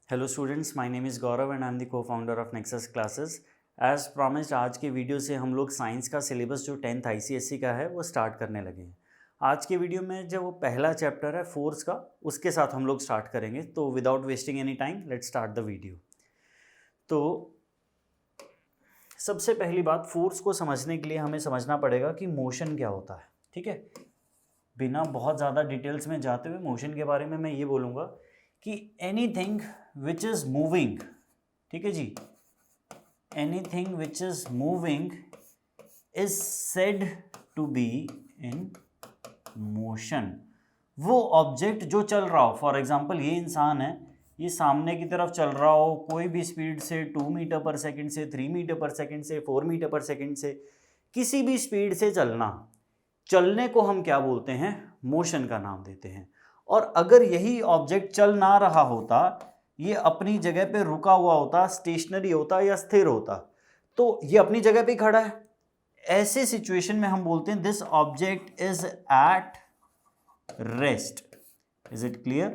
Hello students, my name is Gaurav and I am the co-founder of Nexus classes. As promised आज के video से हम लोग science का सिलेबस जो 10th ICSE का है वो स्टार्ट करने लगे हैं। आज के वीडियो में जो वो पहला चैप्टर है फोर्स का, उसके साथ हम लोग स्टार्ट करेंगे। तो without wasting any time let's start the video. तो सबसे पहली बात, फोर्स को समझने के लिए हमें समझना पड़ेगा कि मोशन क्या होता है। ठीक है, बिना बहुत ज़्यादा डिटेल्स में जाते हुए मोशन के बारे में मैं ये बोलूँगा कि एनीथिंग विच इज़ मूविंग, ठीक है जी, anything which is moving is said to be in motion. वो ऑब्जेक्ट जो चल रहा हो, फॉर एग्जांपल ये इंसान है, ये सामने की तरफ चल रहा हो कोई भी स्पीड से, 2 मीटर पर सेकंड से, 3 मीटर पर सेकंड से, 4 मीटर पर सेकंड से, किसी भी स्पीड से चलने को हम क्या बोलते हैं? मोशन का नाम देते हैं। और अगर यही ऑब्जेक्ट चल ना रहा होता, ये अपनी जगह पे रुका हुआ होता, स्टेशनरी होता या स्थिर होता, तो ये अपनी जगह पे खड़ा है, ऐसे सिचुएशन में हम बोलते हैं this object is at rest. Is it clear?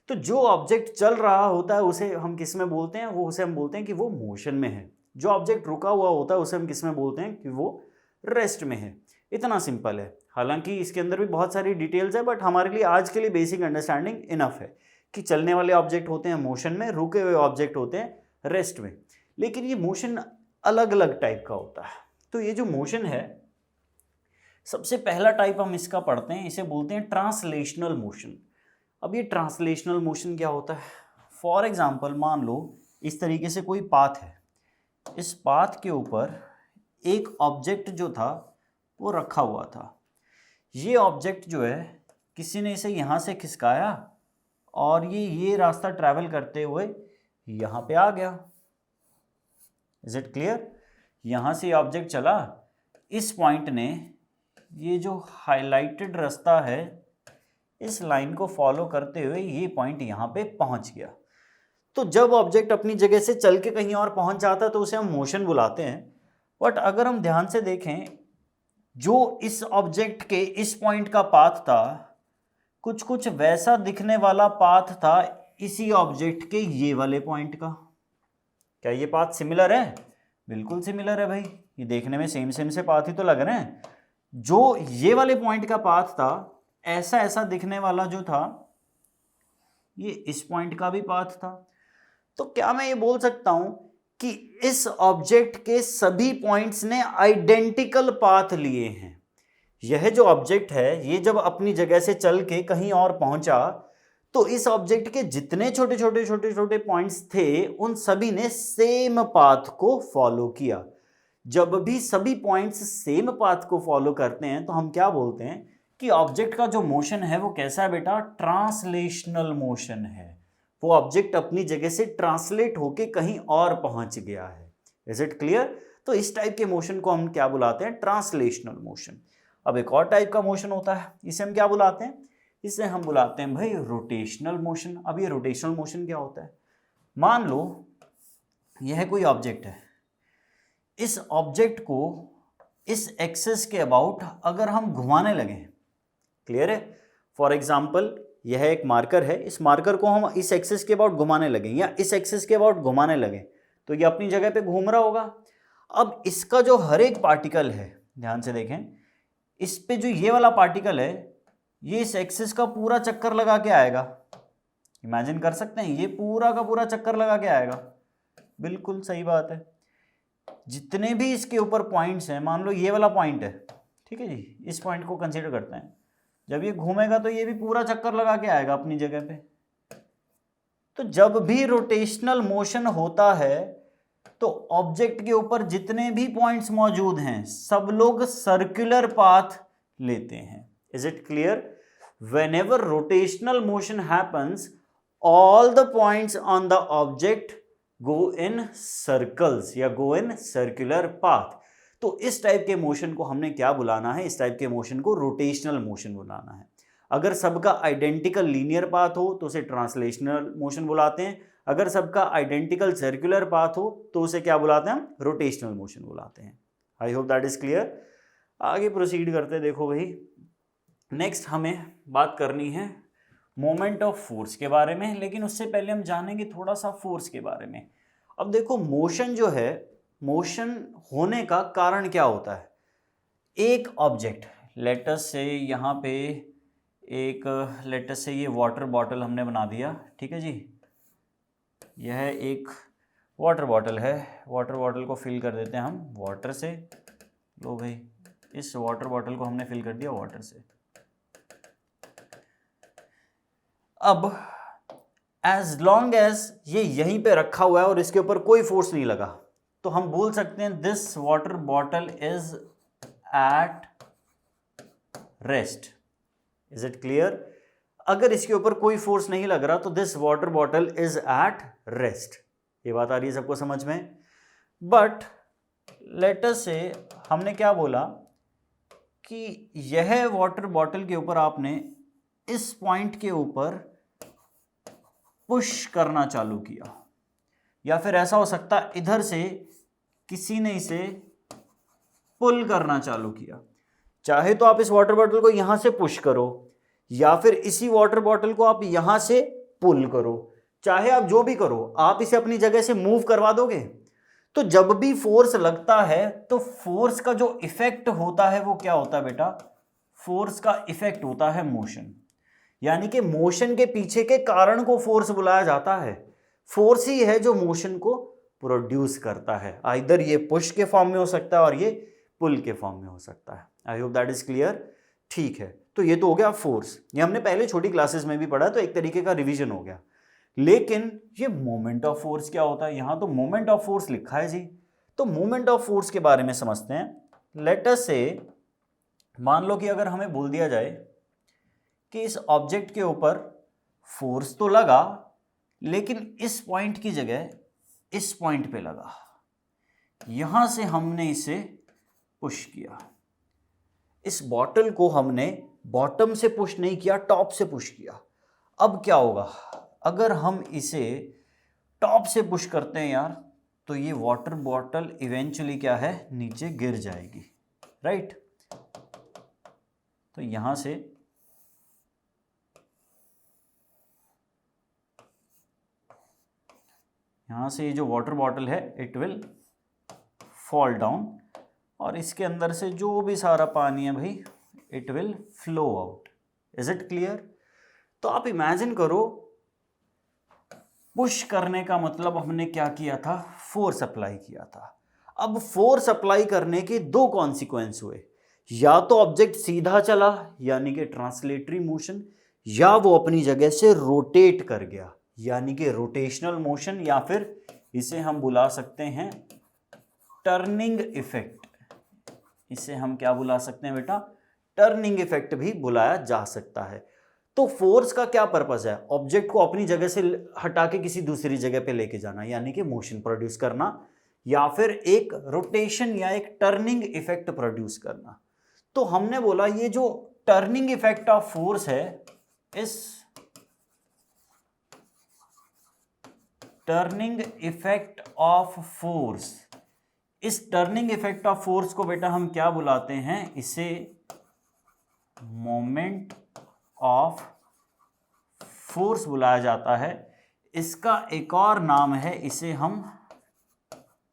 तो जो ऑब्जेक्ट चल रहा होता है उसे हम किस में बोलते हैं? उसे हम बोलते हैं कि वो मोशन में है। जो ऑब्जेक्ट रुका हुआ होता है उसे हम किस में बोलते हैं? कि वो रेस्ट में है। इतना सिंपल है। हालांकि इसके अंदर भी बहुत सारी डिटेल्स है, बट हमारे लिए आज के लिए बेसिक अंडरस्टैंडिंग इनफ है कि चलने वाले ऑब्जेक्ट होते हैं मोशन में, रुके हुए ऑब्जेक्ट होते हैं रेस्ट में। लेकिन ये मोशन अलग अलग टाइप का होता है। तो ये जो मोशन है, सबसे पहला टाइप हम इसका पढ़ते हैं, इसे बोलते हैं ट्रांसलेशनल मोशन। अब ये ट्रांसलेशनल मोशन क्या होता है? फॉर एग्जाम्पल मान लो इस तरीके से कोई पाथ है, इस पाथ के ऊपर एक ऑब्जेक्ट जो था वो रखा हुआ था। ये ऑब्जेक्ट जो है किसी ने इसे यहाँ से खिसकाया और ये रास्ता ट्रैवल करते हुए यहाँ पे आ गया। Is it clear? यहाँ से ऑब्जेक्ट चला, इस पॉइंट ने ये जो हाईलाइटेड रास्ता है इस लाइन को फॉलो करते हुए ये पॉइंट यहाँ पे पहुँच गया। तो जब ऑब्जेक्ट अपनी जगह से चल के कहीं और पहुँच जाता है तो उसे हम मोशन बुलाते हैं। बट अगर हम ध्यान से देखें, जो इस ऑब्जेक्ट के इस पॉइंट का पाथ था, कुछ वैसा दिखने वाला पाथ था इसी ऑब्जेक्ट के ये वाले पॉइंट का। क्या ये पाथ सिमिलर है? बिल्कुल सिमिलर है भाई, ये देखने में सेम से पाथ ही तो लग रहे हैं। जो ये वाले पॉइंट का पाथ था, ऐसा दिखने वाला जो था, ये इस पॉइंट का भी पाथ था। तो क्या मैं ये बोल सकता हूं कि इस ऑब्जेक्ट के सभी पॉइंट्स ने आइडेंटिकल पाथ लिए हैं? यह जो ऑब्जेक्ट है, ये जब अपनी जगह से चल के कहीं और पहुंचा तो इस ऑब्जेक्ट के जितने छोटे पॉइंट्स थे उन सभी ने सेम पाथ को फॉलो किया। जब भी सभी पॉइंट्स सेम पाथ को फॉलो करते हैं तो हम क्या बोलते हैं कि ऑब्जेक्ट का जो मोशन है वो कैसा है बेटा? ट्रांसलेशनल मोशन है। वो ऑब्जेक्ट अपनी जगह से ट्रांसलेट होके कहीं और पहुंच गया है। Is it clear? तो इस टाइप के मोशन को हम क्या बुलाते हैं? Translational motion. अब एक और टाइप का मोशन होता है, इसे हम क्या बुलाते हैं? इसे हम बुलाते हैं भाई रोटेशनल मोशन। अब ये रोटेशनल मोशन क्या होता है? मान लो यह कोई ऑब्जेक्ट है, इस ऑब्जेक्ट को इस एक्सिस के अबाउट अगर हम घुमाने लगे, क्लियर है? फॉर एग्जाम्पल यह एक मार्कर है, इस मार्कर को हम इस एक्सिस के अबाउट घुमाने लगे या इस एक्सिस के अबाउट घुमाने लगे तो ये अपनी जगह पे घूम रहा होगा। अब इसका जो हर एक पार्टिकल है, ध्यान से देखें, इस पे जो ये वाला पार्टिकल है, ये इस एक्सिस का पूरा चक्कर लगा के आएगा। इमेजिन कर सकते हैं, ये पूरा का पूरा चक्कर लगा के आएगा। बिल्कुल सही बात है। जितने भी इसके ऊपर पॉइंट्स हैं, मान लो ये वाला पॉइंट है, ठीक है जी, इस पॉइंट को कंसीडर करते हैं, जब ये घूमेगा तो ये भी पूरा चक्कर लगा के आएगा अपनी जगह पे। तो जब भी रोटेशनल मोशन होता है तो ऑब्जेक्ट के ऊपर जितने भी पॉइंट्स मौजूद हैं सब लोग सर्कुलर पाथ लेते हैं। Is it clear? Whenever rotational motion happens, all the points on the object go in circles या गो इन सर्कुलर पाथ। तो इस टाइप के मोशन को हमने क्या बुलाना है? इस टाइप के मोशन को रोटेशनल मोशन बुलाना है। अगर सबका आइडेंटिकल लीनियर पाथ हो तो उसे ट्रांसलेशनल मोशन बुलाते हैं। अगर सबका आइडेंटिकल सर्कुलर पाथ हो तो उसे क्या बुलाते हैं? हम रोटेशनल मोशन बुलाते हैं। I hope that is clear. आगे प्रोसीड करते हैं। देखो भाई, नेक्स्ट हमें बात करनी है मोमेंट ऑफ फोर्स के बारे में, लेकिन उससे पहले हम जानेंगे थोड़ा सा फोर्स के बारे में। अब देखो मोशन जो है, मोशन होने का कारण क्या होता है? एक ऑब्जेक्ट, लेट अस से यहाँ पे एक, लेट अस से ये वाटर बॉटल हमने बना दिया, ठीक है जी, यह एक वाटर बॉटल है, वाटर बॉटल को फिल कर देते हैं हम वाटर से। लो भाई, इस वाटर बॉटल को हमने फिल कर दिया वाटर से। अब एज लॉन्ग एज ये यहीं पे रखा हुआ है और इसके ऊपर कोई फोर्स नहीं लगा, तो हम बोल सकते हैं this water bottle is at rest. Is it clear? अगर इसके ऊपर कोई फोर्स नहीं लग रहा तो this water bottle is at rest. ये बात आ रही है सबको समझ में? बट लेट अस से हमने क्या बोला कि यह वाटर बॉटल के ऊपर आपने इस पॉइंट के ऊपर पुश करना चालू किया, या फिर ऐसा हो सकता है इधर से किसी ने इसे पुल करना चालू किया। चाहे तो आप इस वाटर बॉटल को यहां से पुश करो, या फिर इसी वाटर बॉटल को आप यहां से पुल करो, चाहे आप जो भी करो, आप इसे अपनी जगह से मूव करवा दोगे। तो जब भी फोर्स लगता है तो फोर्स का जो इफेक्ट होता है वो क्या होता है बेटा? फोर्स का इफेक्ट होता है मोशन। यानी कि मोशन के पीछे के कारण को फोर्स बुलाया जाता है। फोर्स ही है जो मोशन को प्रोड्यूस करता है। आइदर ये पुश के फॉर्म में हो सकता है और ये पुल के फॉर्म में हो सकता है। I hope that is clear. ठीक है, तो ये तो हो गया फोर्स, ये हमने पहले छोटी क्लासेस में भी पढ़ा, तो एक तरीके का रिवीजन हो गया। लेकिन ये मोमेंट ऑफ फोर्स क्या होता है? यहां तो मोमेंट ऑफ फोर्स लिखा है जी, तो मोमेंट ऑफ फोर्स के बारे में समझते हैं। लेट अस से मान लो कि अगर हमें बोल दिया जाए कि इस ऑब्जेक्ट के ऊपर फोर्स तो लगा, लेकिन इस पॉइंट की जगह इस पॉइंट पे लगा, यहां से हमने इसे पुश किया। इस बॉटल को हमने बॉटम से पुश नहीं किया, टॉप से पुश किया। अब क्या होगा? अगर हम इसे टॉप से पुश करते हैं यार, तो ये वाटर बॉटल इवेंचुअली क्या है? नीचे गिर जाएगी, राइट? तो यहां से ये जो वाटर बॉटल है इट विल फॉल डाउन, और इसके अंदर से जो भी सारा पानी है भाई it will flow out. Is it clear? तो आप इमेजिन करो, पुश करने का मतलब हमने क्या किया था? फोर्स अप्लाई किया था। अब फोर्स अप्लाई करने के दो कॉन्सिक्वेंस हुए, या तो ऑब्जेक्ट सीधा चला यानी कि ट्रांसलेटरी मोशन, या वो अपनी जगह से रोटेट कर गया यानी कि रोटेशनल मोशन, या फिर इसे हम बुला सकते हैं टर्निंग इफेक्ट। इसे हम क्या बुला सकते हैं बेटा? टर्निंग इफेक्ट भी बुलाया जा सकता है। तो फोर्स का क्या पर्पस है? ऑब्जेक्ट को अपनी जगह से हटा के किसी दूसरी जगह पे लेके जाना यानी कि मोशन प्रोड्यूस करना, या फिर एक रोटेशन या एक टर्निंग इफेक्ट प्रोड्यूस करना। तो हमने बोला ये जो टर्निंग इफेक्ट ऑफ फोर्स है, इस टर्निंग इफेक्ट ऑफ फोर्स, इस टर्निंग इफेक्ट ऑफ फोर्स को बेटा हम क्या बुलाते हैं? इसे मोमेंट ऑफ फोर्स बुलाया जाता है। इसका एक और नाम है, इसे हम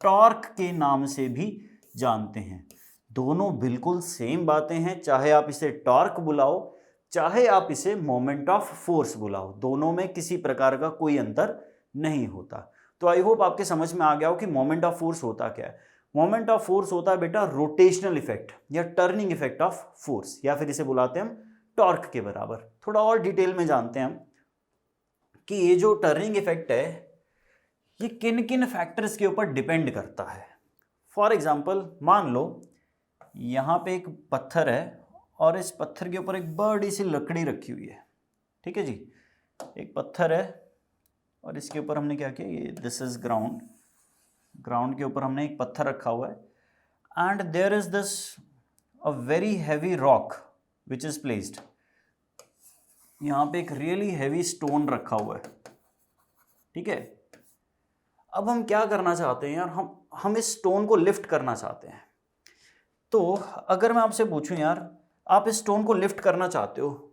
टॉर्क के नाम से भी जानते हैं। दोनों बिल्कुल सेम बातें हैं, चाहे आप इसे टॉर्क बुलाओ चाहे आप इसे मोमेंट ऑफ फोर्स बुलाओ, दोनों में किसी प्रकार का कोई अंतर नहीं होता। तो आई होप आपके समझ में आ गया हो कि मोमेंट ऑफ फोर्स होता क्या है। मोमेंट ऑफ फोर्स होता है बेटा रोटेशनल इफेक्ट या टर्निंग इफेक्ट ऑफ फोर्स, या फिर इसे बुलाते हैं हम टॉर्क के बराबर। थोड़ा और डिटेल में जानते हैं हम कि ये जो टर्निंग इफेक्ट है ये किन किन फैक्टर्स के ऊपर डिपेंड करता है। फॉर एग्जांपल मान लो यहाँ पे एक पत्थर है और इस पत्थर के ऊपर एक बड़ी सी लकड़ी रखी हुई है, ठीक है जी। एक पत्थर है और इसके ऊपर हमने क्या किया, ये दिस इज ग्राउंड, ग्राउंड के ऊपर हमने एक पत्थर रखा हुआ है and there is this a very heavy rock which is placed. यहाँ पे एक रियली हैवी स्टोन रखा हुआ है, ठीक है। अब हम क्या करना चाहते हैं यार, हम इस स्टोन को लिफ्ट करना चाहते हैं। तो अगर मैं आपसे पूछूं यार आप इस स्टोन को लिफ्ट करना चाहते हो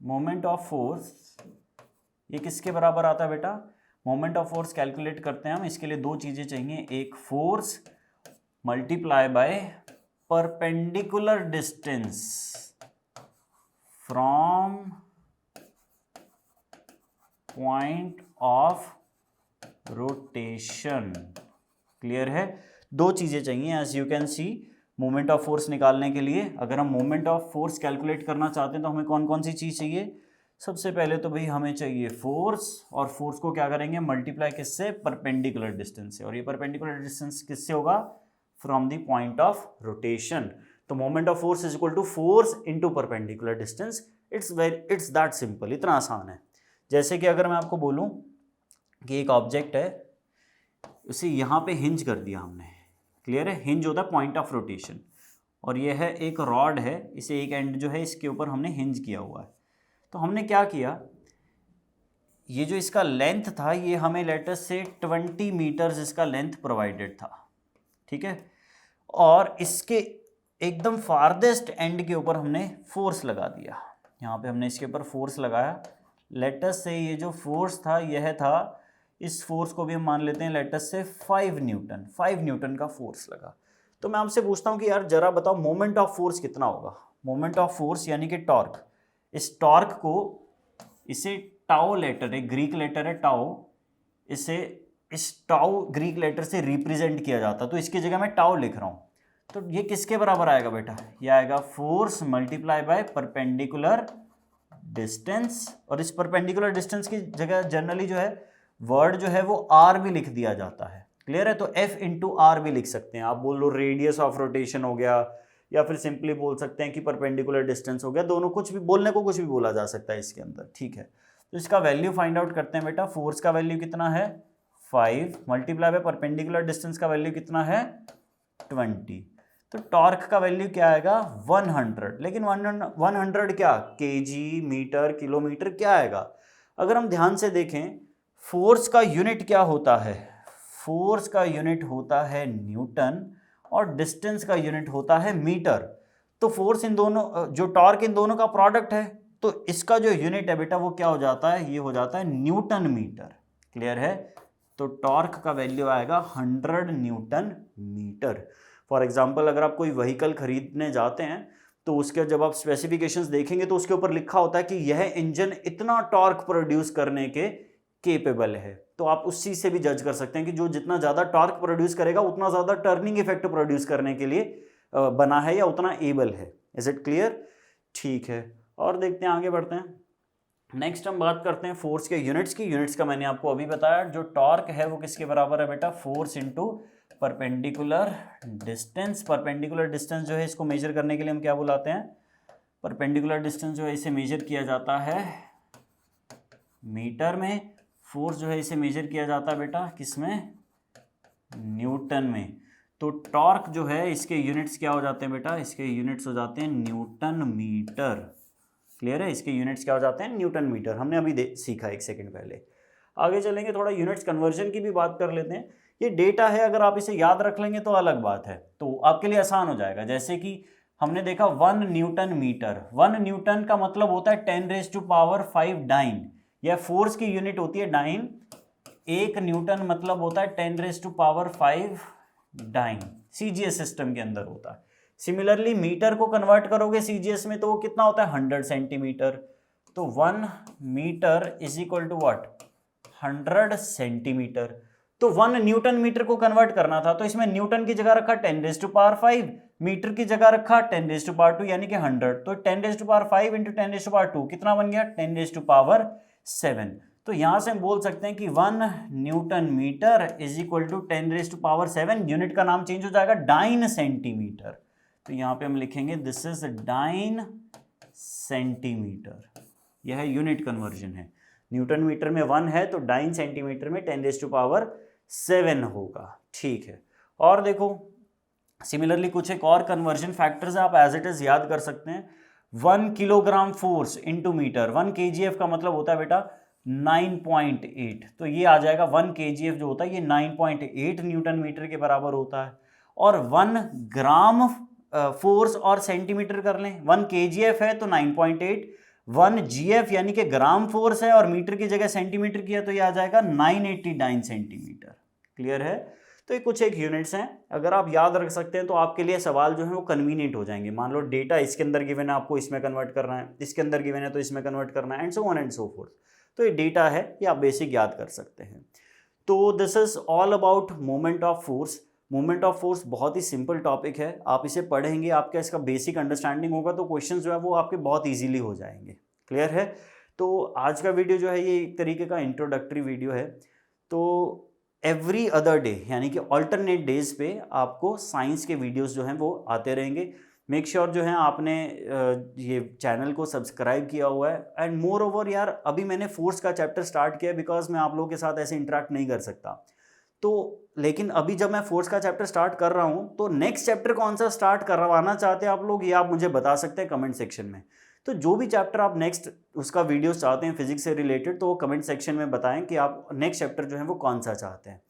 मोमेंट ऑफ फोर्स ये किसके बराबर आता है बेटा? मोमेंट ऑफ फोर्स कैलकुलेट करते हैं हम, इसके लिए दो चीजें चाहिए, एक force multiply by perpendicular distance from point of rotation. Clear है? दो चीजें चाहिए as you can see moment of force निकालने के लिए। अगर हम मोमेंट ऑफ फोर्स कैलकुलेट करना चाहते हैं तो हमें कौन कौन सी चीज चाहिए? सबसे पहले तो भाई हमें चाहिए फोर्स, और फोर्स को क्या करेंगे? मल्टीप्लाई किससे? परपेंडिकुलर डिस्टेंस से। और ये परपेंडिकुलर डिस्टेंस किससे होगा? From the point of rotation. तो moment of force is equal to force into perpendicular distance. It's that simple, इतना आसान है। जैसे कि अगर मैं आपको बोलूं कि एक ऑब्जेक्ट है, उसे यहाँ पे हिंज कर दिया हमने। क्लियर है? हिंज होता है पॉइंट ऑफ रोटेशन, और यह है एक रॉड है, इसे एक एंड जो है इसके ऊपर हमने हिंज किया हुआ है। तो हमने क्या किया, ये जो इसका लेंथ था ये हमें लेटस से 20 मीटर्स इसका लेंथ प्रोवाइडेड था, ठीक है। और इसके एकदम फारदेस्ट एंड के ऊपर हमने फोर्स लगा दिया, यहाँ पे हमने इसके ऊपर फोर्स लगाया। लेटस से ये जो फोर्स था यह था, इस फोर्स को भी हम मान लेते हैं लेटस से 5 न्यूटन का फोर्स लगा। तो मैं आपसे पूछता हूँ कि यार जरा बताओ मोमेंट ऑफ फोर्स कितना होगा? मोमेंट ऑफ फोर्स यानी कि टॉर्क, इस टॉर्क को, इसे टाओ लेटर है, ग्रीक लेटर है टाओ, इसे इस टाओ ग्रीक लेटर से रिप्रेजेंट किया जाता, तो इसकी जगह मैं टाओ लिख रहा हूँ। तो ये किसके बराबर आएगा बेटा? ये आएगा force multiply by perpendicular distance. और इस परपेंडिकुलर डिस्टेंस की जगह जनरली जो है वर्ड जो है वो आर भी लिख दिया जाता है। क्लियर है? तो एफ इंटू आर भी लिख सकते हैं। आप बोल लो रेडियस ऑफ रोटेशन हो गया, या फिर सिंपली बोल सकते हैं कि परपेंडिकुलर डिस्टेंस हो गया, दोनों कुछ भी बोलने को कुछ भी बोला जा सकता है इसके अंदर, ठीक है। तो इसका वैल्यू फाइंड आउट करते हैं बेटा। फोर्स का वैल्यू कितना है? 5 मल्टीप्लाई बाय परपेंडिकुलर डिस्टेंस का वैल्यू कितना है? 20। तो टॉर्क का वैल्यू क्या आएगा? 100। लेकिन 100 क्या? केजी, मीटर, किलोमीटर क्या आएगा? अगर हम ध्यान से देखें, फोर्स का यूनिट क्या होता है? फोर्स का यूनिट होता है न्यूटन, और डिस्टेंस का यूनिट होता है मीटर। तो फोर्स इन दोनों, जो टॉर्क इन दोनों का प्रोडक्ट है, तो इसका जो यूनिट है बेटा वो क्या हो जाता है? ये हो जाता है न्यूटन मीटर। क्लियर है? तो टॉर्क का वैल्यू आएगा 100 न्यूटन मीटर। फॉर एग्जाम्पल अगर आप कोई व्हीकल खरीदने जाते हैं तो उसके जब आप स्पेसिफिकेशंस देखेंगे तो उसके ऊपर लिखा होता है कि यह इंजन इतना टॉर्क प्रोड्यूस करने के केपेबल है। तो आप उस चीज से भी जज कर सकते हैं कि जो जितना ज्यादा टॉर्क प्रोड्यूस करेगा उतना ज्यादा टर्निंग इफेक्ट प्रोड्यूस करने के लिए बना है या उतना एबल है। Is it clear? ठीक है, और देखते हैं, आगे बढ़ते हैं। नेक्स्ट हम बात करते हैं फोर्स के यूनिट्स की। यूनिट्स का मैंने आपको अभी बताया। जो टॉर्क है वो किसके बराबर है बेटा? Force into perpendicular distance. Perpendicular distance जो है इसको मेजर करने के लिए हम क्या बुलाते हैं? परपेंडिकुलर डिस्टेंस जो है इसे मेजर किया जाता है मीटर में। फोर्स जो है इसे मेजर किया जाता है बेटा किसमें? न्यूटन में। तो टॉर्क जो है इसके यूनिट्स क्या हो जाते हैं बेटा? इसके यूनिट्स हो जाते हैं न्यूटन मीटर। क्लियर है? इसके यूनिट्स क्या हो जाते हैं? Newton metre. हमने अभी सीखा 1 सेकंड पहले। आगे चलेंगे, थोड़ा यूनिट्स कन्वर्जन की भी बात कर लेते हैं। ये डेटा है, अगर आप इसे याद रख लेंगे तो अलग बात है, तो आपके लिए आसान हो जाएगा। जैसे कि हमने देखा 1 न्यूटन मीटर, 1 न्यूटन का मतलब होता है 10⁵ डाइन। यह फोर्स की यूनिट होती है डाइन। 1 न्यूटन मतलब होता है 10⁵ डाइन। सीजीएस सिस्टम के अंदर होता है। सिमिलरली मीटर को कन्वर्ट करोगे सीजीएस में तो वो कितना होता है? 100 सेंटीमीटर। तो 1 metre is equal to what? 100 centimetre. तो 1 न्यूटन मीटर को कन्वर्ट करना था, तो इसमें न्यूटन की जगह रखा 10⁵, मीटर की जगह रखा 10⁵2 यानी कि 100। तो 10⁵ इंटू 10⁵2 कितना बन गया? 10⁻7। तो यहां से हम बोल सकते हैं कि 1 newton metre is equal to 10⁻7। Unit का नाम चेंज हो जाएगा डाइन सेंटीमीटर। तो यहां पे हम लिखेंगे दिस इज डाइन सेंटीमीटर। यह यूनिट कन्वर्जन है। न्यूटन मीटर में 1 है तो डाइन सेंटीमीटर में 10⁻7 होगा। ठीक है, और देखो सिमिलरली कुछ एक और कन्वर्जन फैक्टर्स आप एज इट इज याद कर सकते हैं। 1 kilogram force into metre. 1 kgf का मतलब होता है बेटा 9.8। तो ये आ जाएगा 1 kgf जो होता है ये 9.8 न्यूटन मीटर के बराबर होता है। और 1 ग्राम फोर्स और सेंटीमीटर कर लें, 1 kgf है तो 9.8, 1 GF यानी कि ग्राम फोर्स है और मीटर की जगह सेंटीमीटर किया तो ये आ जाएगा 989 सेंटीमीटर। क्लियर है? तो ये कुछ एक यूनिट्स हैं, अगर आप याद रख सकते हैं तो आपके लिए सवाल जो है वो कन्वीनियंट हो जाएंगे। मान लो डेटा इसके अंदर गिवन है, आपको इसमें कन्वर्ट करना है, इसके अंदर गिवन है तो इसमें कन्वर्ट करना है, and so on and so fourth. तो ये डेटा है, ये आप बेसिक याद कर सकते हैं। तो this is all about moment of force. Moment of force बहुत ही सिंपल टॉपिक है, आप इसे पढ़ेंगे, आपका इसका बेसिक अंडरस्टैंडिंग होगा तो क्वेश्चन जो है वो आपके बहुत ईजिली हो जाएंगे। क्लियर है? तो आज का वीडियो जो है ये एक तरीके का इंट्रोडक्टरी वीडियो है। तो एवरी अदर डे यानी कि ऑल्टरनेट डेज पे आपको साइंस के वीडियोस जो हैं वो आते रहेंगे। मेक श्योर जो है आपने ये चैनल को सब्सक्राइब किया हुआ है। एंड मोर ओवर यार, अभी मैंने फोर्स का चैप्टर स्टार्ट किया बिकॉज मैं आप लोगों के साथ ऐसे इंटरेक्ट नहीं कर सकता, तो लेकिन अभी जब मैं फोर्स का चैप्टर स्टार्ट कर रहा हूँ तो नेक्स्ट चैप्टर कौन सा स्टार्ट करवाना चाहते हैं आप लोग, ये आप मुझे बता सकते हैं कमेंट सेक्शन में। तो जो भी चैप्टर आप नेक्स्ट उसका वीडियो चाहते हैं फिजिक्स से रिलेटेड, तो वो कमेंट सेक्शन में बताएं कि आप नेक्स्ट चैप्टर जो है वो कौन सा चाहते हैं।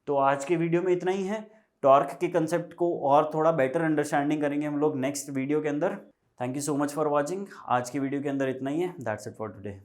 तो आज के वीडियो में इतना ही है। टॉर्क के कंसेप्ट को और थोड़ा बेटर अंडरस्टैंडिंग करेंगे हम लोग नेक्स्ट वीडियो के अंदर। Thank you so much for watching. आज की वीडियो के अंदर इतना ही है। That's it for today.